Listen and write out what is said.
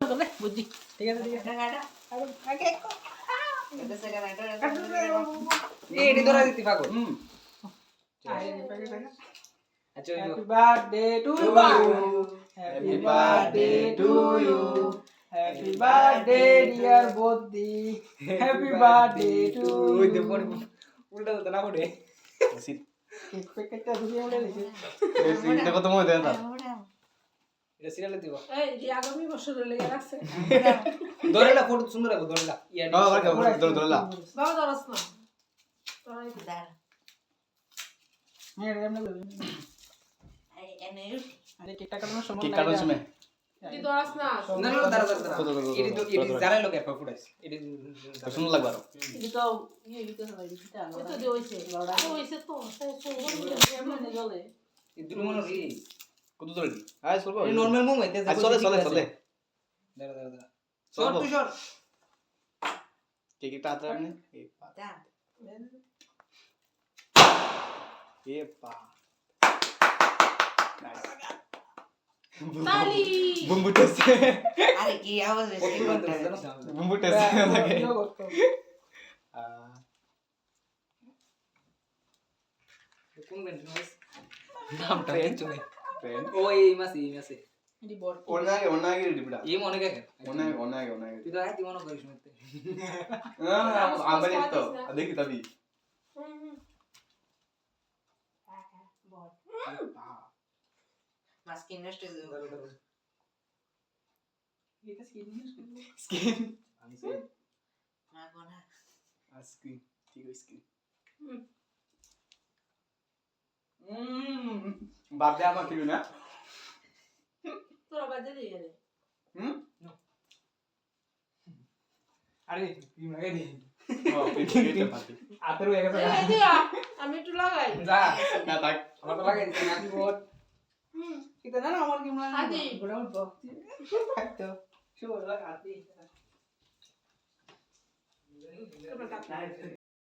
চলে বুঝছি ঠিক আছে এটি ধরা দিতে পাগল আচ্ছা happy birthday to you happy birthday to you happy birthday dear বদ্দি হ্যাপি বার্থডে টু ইউ উল্টা তো না পড়ে কেক প্যাকেটটা ধুয়ে উড়ে দিছে এটা কত মজা দেয় না এটা সিরিয়ালে দিব এই যে আগামী বছরের লেগে রাখছে ধরেলা ফটো সুন্দর হবে ধরেলা ইয়া বাবা বাবা ধরলা বাবা ধরস না তোরাই দাঁড়া হ্যাঁ এমন বলবি আরে কেকটা কাটানোর সময় কি কারণ শুনে তুই ধরস না না না দাঁড়া এটি তো এটি জানাই লোক এফ ফুটাইস এটি শুনুন লাগবে আর এটা তো ইয়ে দিতে হবে দিতে হবে এত দিয়ে হইছে হইছে তো তাই এমন জলে এই দুটো মনে রি কত ধরে দি আয় সরব এই নরমাল মুভ হইতে চলে চলে চলে দাঁড়া দাঁড়া সর তুই সর কে কি টাটা আপনি এ পা তালি বুম্বু টেস্ট আরে কি আওয়াজ হইছে কত বলতে জানো বুম্বু টেস্ট লাগে কোন বেন্ট নস নামটা চলে পেন ও এই মাসি এটি বড় ওনাগে ডিপড়া এই মনে কে ওনাগে তুই তো আয় তুই মনে করিস মতে আমবানি তো দেখি তবি মাস্কিন নষ্ট এটা স্কিন স্কিন আমি সেই মা কোনা স্কিন ঠিক স্কিন বার্থডে আমার কি না তোরা বাজে দিয়ে রে আরে কি লাগে নি ও পিটিতে পাতি আতর হয়ে গেছে এই দিয়া আমি একটু লাগাই যা না তাক আমার তো লাগাই দিছে হ্যাপি বার্থ এটা না আমার কি মনে হাদি গোড়া উঠবো থাকতো শুভ লাগা হাতি তোরা কাট